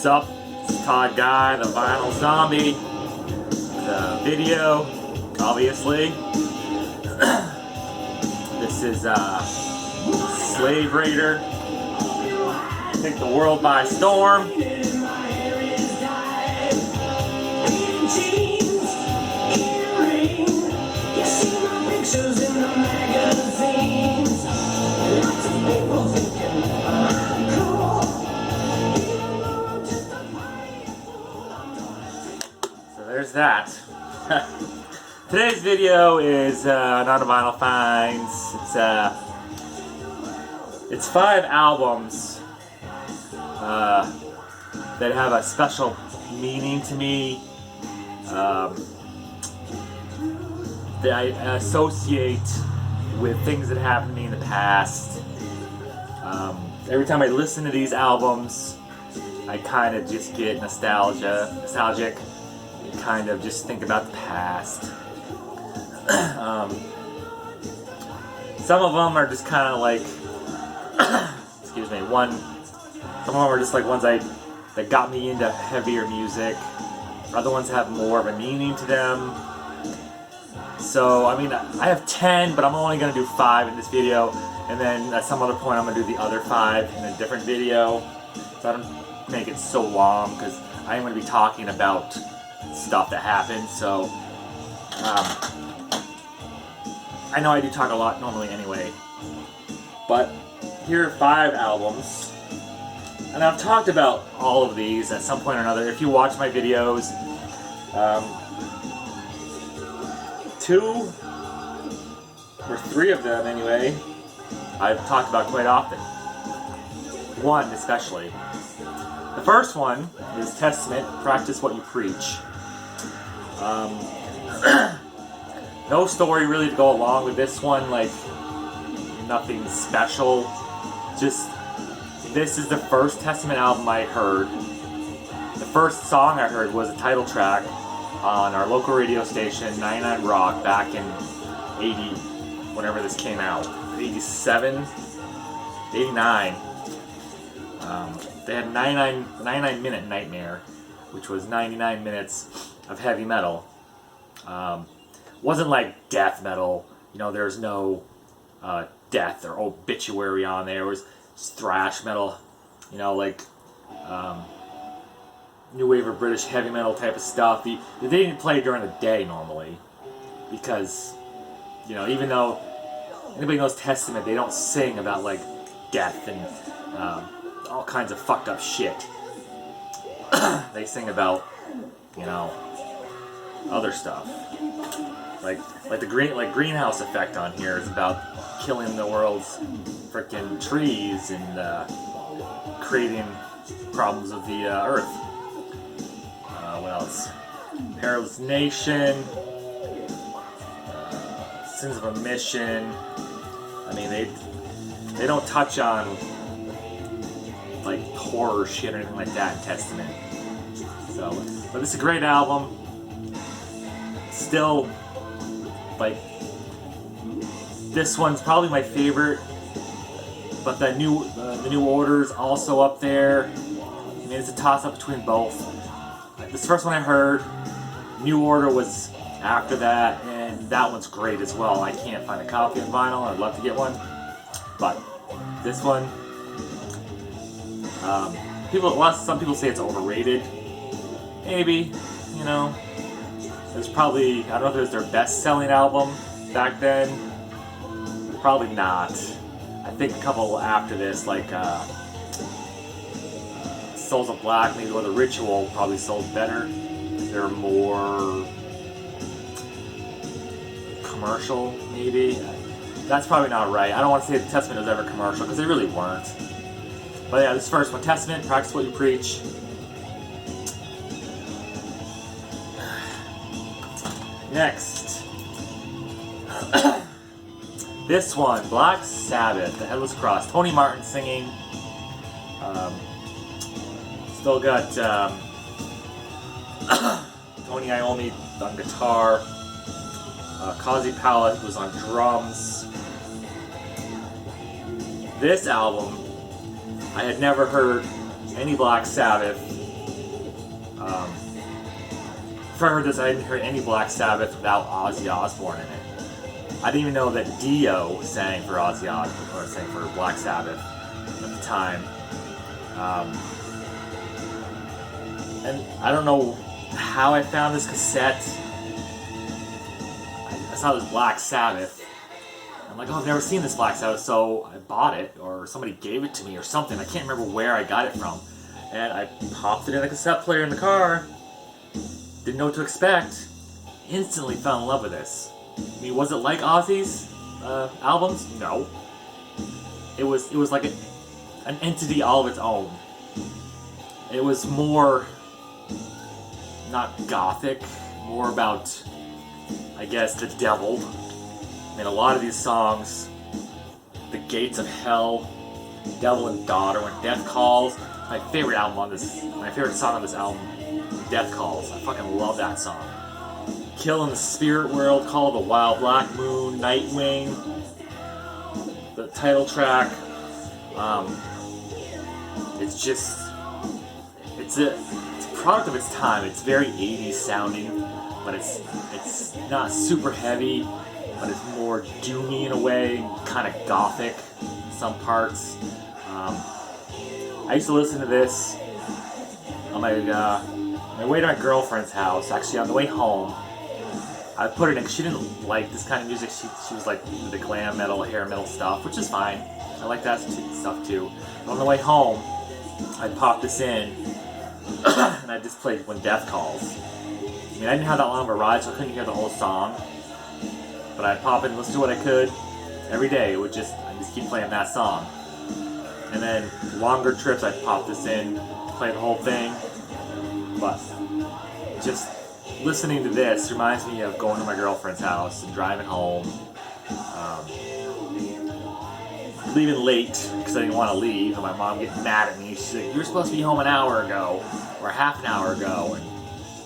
What's up? It's Todd Guy, the Vinyl Zombie. The video, obviously. This is Slave Raider. Take the world by storm. There's that. Today's video is not a Vinyl Finds. It's 5 albums that have a special meaning to me, that I associate with things that happened to me in the past. Every time I listen to these albums, I kind of just get nostalgic. Kind of just think about the past. Some of them are just kind of like, excuse me, some of them are just like ones that got me into heavier music. Other ones have more of a meaning to them. So, I mean, I have 10, but I'm only going to do 5 in this video. And then at some other point, I'm going to do the other 5 in a different video. So I don't make it so long, because I am going to be talking about stuff that happened. So, I know I do talk a lot normally anyway. But here are 5 albums. And I've talked about all of these at some point or another. If you watch my videos, 2 or 3 of them anyway, I've talked about quite often. 1 especially. The first one is Testament, Practice What You Preach. No story really to go along with this one, like nothing special. Just, this is the first Testament album I heard. The first song I heard was a title track on our local radio station, 99 Rock, back in 80, whenever this came out. 87? 89. They had 99 Minute Nightmare, which was 99 minutes of heavy metal. Wasn't like death metal, you know, there's no death or obituary on there. It was thrash metal, you know, like new wave or British heavy metal type of stuff. They didn't play during the day normally, because, you know, even though anybody knows Testament, they don't sing about like death and all kinds of fucked up shit. They sing about, you know, other stuff. Like the greenhouse effect on here is about killing the world's frickin' trees and creating problems of the earth. What else? Perilous Nation, Sins of Omission. I mean, they don't touch on like horror shit or anything like that in Testament. So, but it's a great album. Still, like, this one's probably my favorite, but the New Order's also up there. I mean, it's a toss-up between both. This first one I heard, New Order was after that, and that one's great as well. I can't find a copy of vinyl. I'd love to get one, but this one, some people say it's overrated. Maybe, you know. It's probably, I don't know if it was their best-selling album back then. Probably not. I think a couple after this, like Souls of Black, maybe, or The Ritual, probably sold better. They're more commercial, maybe. That's probably not right. I don't want to say the Testament was ever commercial, because they really weren't. But yeah, this first one, Testament, Practice What You Preach. Next. This one, Black Sabbath, The Headless Cross. Tony Martin singing. Still got Tony Iommi on guitar. Kazi Pallet was on drums. This album, I had never heard any Black Sabbath Before I heard this, I didn't hear any Black Sabbath without Ozzy Osbourne in it. I didn't even know that Dio sang for Ozzy Osbourne, or sang for Black Sabbath at the time. And I don't know how I found this cassette. I saw this Black Sabbath. I'm like, oh, I've never seen this Black Sabbath, so I bought it, or somebody gave it to me or something. I can't remember where I got it from. And I popped it in the cassette player in the car. Didn't know what to expect. Instantly fell in love with this. I mean, was it like Ozzy's albums? No. It was like an entity all of its own. It was more, not gothic, more about, I guess, the devil. I mean, a lot of these songs, The Gates of Hell, Devil and Daughter, When Death Calls. My favorite song on this album, Death Calls. I fucking love that song. Kill in the Spirit World, Call of the Wild Black Moon, Nightwing, the title track. It's a product of its time. It's very 80s sounding, but it's not super heavy, but it's more doomy in a way, kind of gothic in some parts. I used to listen to this on my way to my girlfriend's house. Actually, on the way home, I put it in because she didn't like this kind of music. She was like the glam metal, hair metal stuff, which is fine. I like that stuff too. But on the way home, I popped this in and I just played When Death Calls. I mean, I didn't have that long of a ride, so I couldn't hear the whole song. But I'd pop in and listen to what I could every day. I'd just keep playing that song. And then longer trips, I'd pop this in, play the whole thing. But just listening to this reminds me of going to my girlfriend's house and driving home. Leaving late because I didn't want to leave, and my mom getting mad at me. She's like, "You were supposed to be home an hour ago, or half an hour ago,"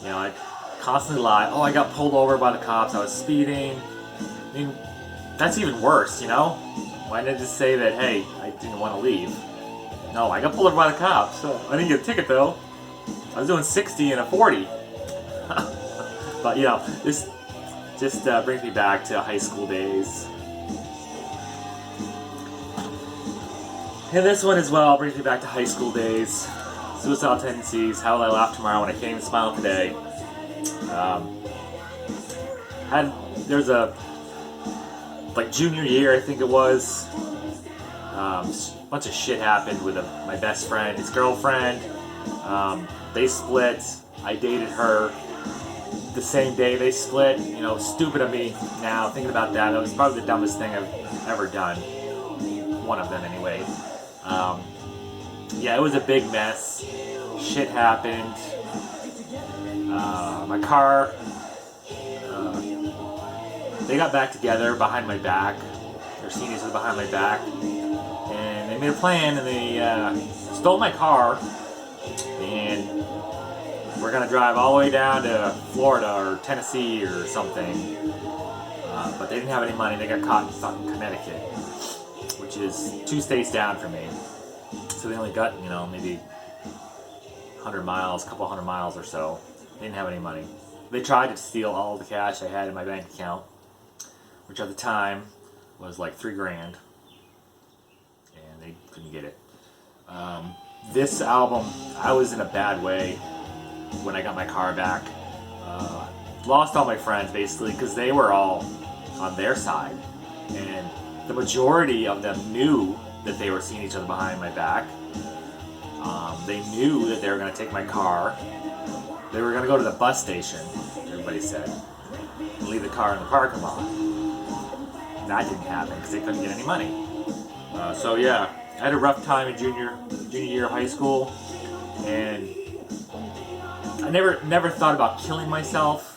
and I constantly lie. Oh, I got pulled over by the cops. I was speeding. I mean, that's even worse, Why didn't I just say that? Hey, I didn't want to leave. No, I got pulled over by the cops. So I didn't get a ticket though. I was doing 60 and a 40. But this just brings me back to high school days. And this one as well brings me back to high school days. Suicidal Tendencies, How Will I Laugh Tomorrow When I Can't Even Smile Today. There's a, junior year, I think it was, a bunch of shit happened with my best friend, his girlfriend. They split. I dated her the same day they split. Stupid of me now, thinking about that. That was probably the dumbest thing I've ever done. One of them, anyway. It was a big mess. Shit happened. My car, they got back together behind my back. Their seniors were behind my back. And they made a plan, and they stole my car. And we're going to drive all the way down to Florida or Tennessee or something. But they didn't have any money. They got caught in fucking Connecticut, which is 2 states down from me. So they only got, maybe 100 miles, couple hundred miles or so. They didn't have any money. They tried to steal all the cash I had in my bank account, which at the time was like $3,000, and they couldn't get it. This album, I was in a bad way when I got my car back. Lost all my friends basically because they were all on their side, and the majority of them knew that they were seeing each other behind my back. They knew that they were going to take my car. They were going to go to the bus station, everybody said, and leave the car in the parking lot. That didn't happen because they couldn't get any money. I had a rough time in junior year of high school, and I never thought about killing myself.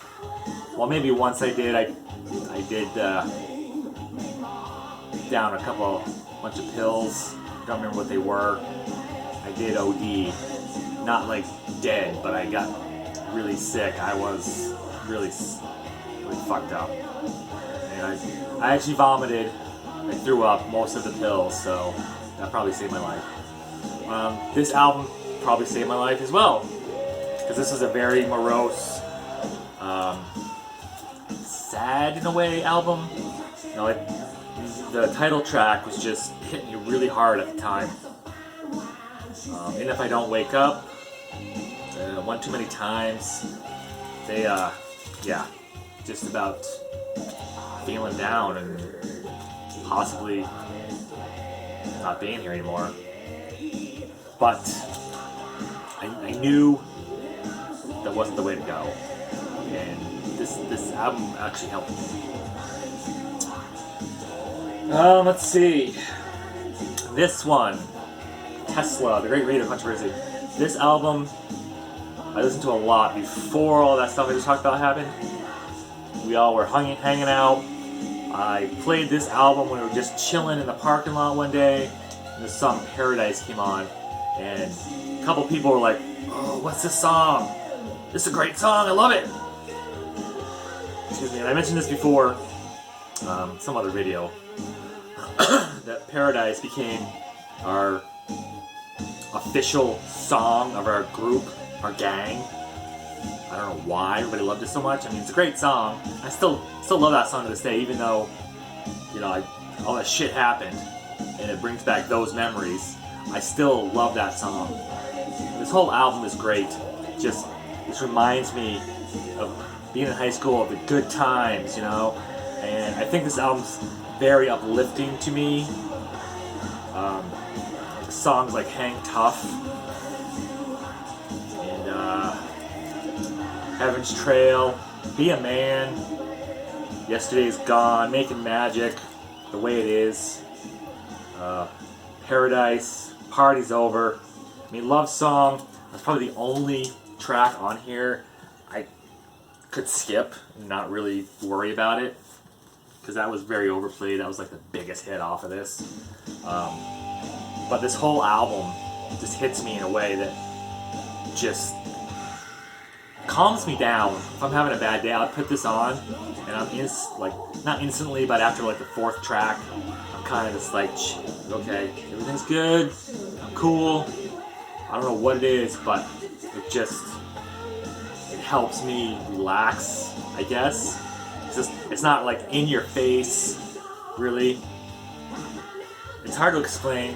Well, maybe once I did. I did down a bunch of pills. Don't remember what they were. I did OD, not like dead, but I got really sick. I was really fucked up, and I actually vomited. I threw up most of the pills, so that probably saved my life. This album probably saved my life as well. because this was a very morose, sad in a way album. You know, like the title track was just hitting me really hard at the time. And If I Don't Wake Up, One Too Many Times, they, yeah, just about feeling down and possibly not being here anymore. But I knew that wasn't the way to go, and this album actually helped me. Let's see. This one, Tesla, The Great Radio Controversy. This album I listened to a lot before all that stuff I just talked about happened. We all were hanging out. I played this album when we were just chilling in the parking lot one day, and the song Paradise came on, and a couple people were like, "Oh, what's this song? This is a great song, I love it." Excuse me, and I mentioned this before, some other video, that Paradise became our official song of our group, our gang. I don't know why everybody loved it so much. I mean, it's a great song. I still love that song to this day, even though, you know, all that shit happened, and it brings back those memories. I still love that song. This whole album is great. This reminds me of being in high school, of the good times, you know. And I think this album's very uplifting to me. Like songs like Hang Tough and Heaven's Trail, Be a Man, Yesterday's Gone, Making Magic, The Way It Is, Paradise, Party's Over. I mean, Love Song, that's probably the only track on here I could skip and not really worry about it, because that was very overplayed. That was like the biggest hit off of this. But this whole album just hits me in a way that just calms me down. If I'm having a bad day, I'll put this on, and I'm not instantly, but after like the fourth track, I'm kind of just like, okay, everything's good, I'm cool. I don't know what it is, but it helps me relax, I guess. It's not like in your face, really. It's hard to explain.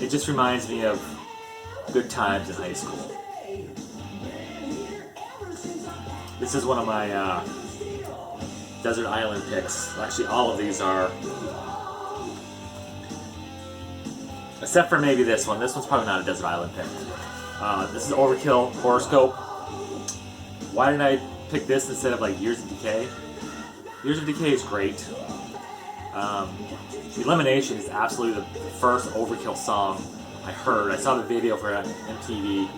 It just reminds me of good times in high school. This is one of my Desert Island picks. Actually, all of these are. Except for maybe this one. This one's probably not a Desert Island pick. This is Overkill, Horoscope. Why didn't I pick this instead of like Years of Decay? Years of Decay is great. Elimination is absolutely the first Overkill song I heard. I saw the video for it on MTV.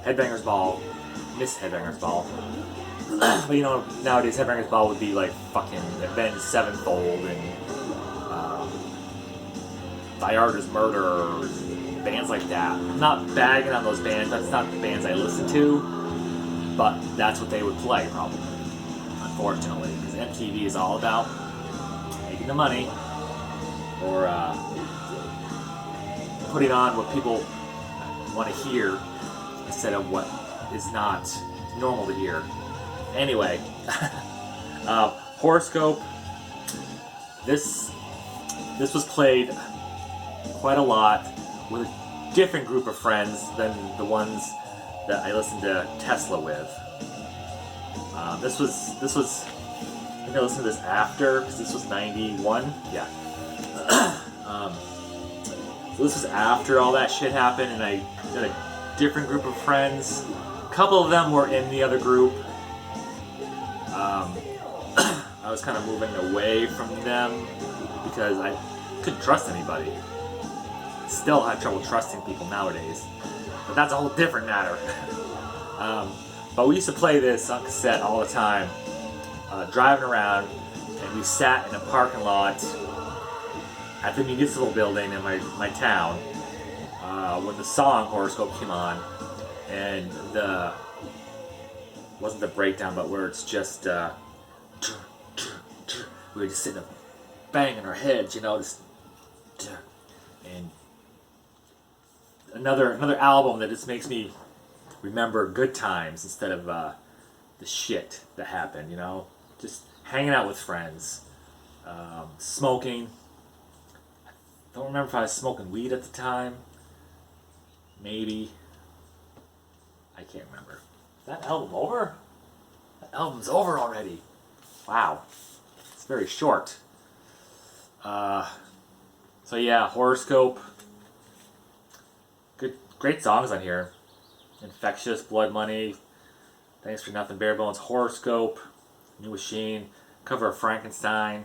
Headbangers Ball. Miss Headbangers Ball. But you know, nowadays Headbangers Ball would be like fucking Avenged Sevenfold and Thyarda's Murder, bands like that. I'm not bagging on those bands. That's not the bands I listen to. But that's what they would play, probably. Unfortunately. Because MTV is all about making the money, or putting on what people want to hear instead of what is not normal to hear. Anyway, Horoscope. This was played quite a lot with a different group of friends than the ones that I listened to Tesla with. This was. I think I listened to this after, because this was 91. Yeah. So this was after all that shit happened, and I had a different group of friends. A couple of them were in the other group. I was kind of moving away from them because I couldn't trust anybody. Still have trouble trusting people nowadays, but that's a whole different matter. But we used to play this on cassette all the time, driving around, and we sat in a parking lot at the municipal building in my town when the song Horoscope came on, and wasn't the breakdown, but where it's just we were just sitting there banging our heads, you know, and another album that just makes me remember good times instead of the shit that happened. Just hanging out with friends, smoking. I don't remember if I was smoking weed at the time. Maybe. I can't remember. Is that album over? That album's over already. Wow. It's very short. So yeah, Horoscope. Great songs on here. Infectious, Blood Money, Thanks for Nothing, Bare Bones, Horoscope, New Machine, cover of Frankenstein,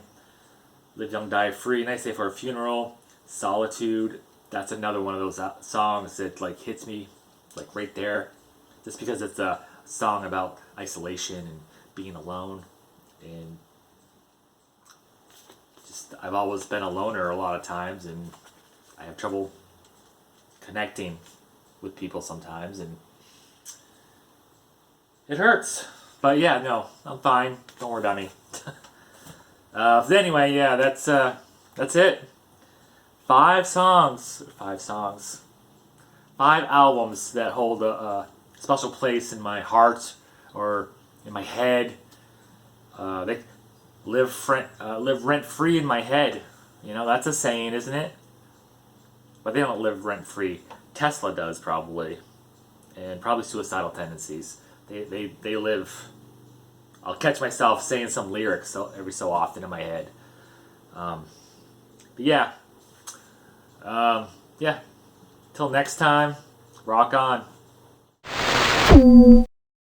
Live Young, Die Free, Nice Day for a Funeral, Solitude. That's another one of those songs that like hits me like right there, just because it's a song about isolation and being alone, and just I've always been a loner a lot of times, and I have trouble connecting with people sometimes, and it hurts. But yeah, no, I'm fine. Don't worry about me. But anyway, yeah, that's it. 5 albums that hold a special place in my heart or in my head. They live rent free in my head. That's a saying, isn't it? But they don't live rent free. Tesla does probably, and probably suicidal tendencies. They live. I'll catch myself saying some lyrics every so often in my head. But yeah. Yeah. Till next time, rock on.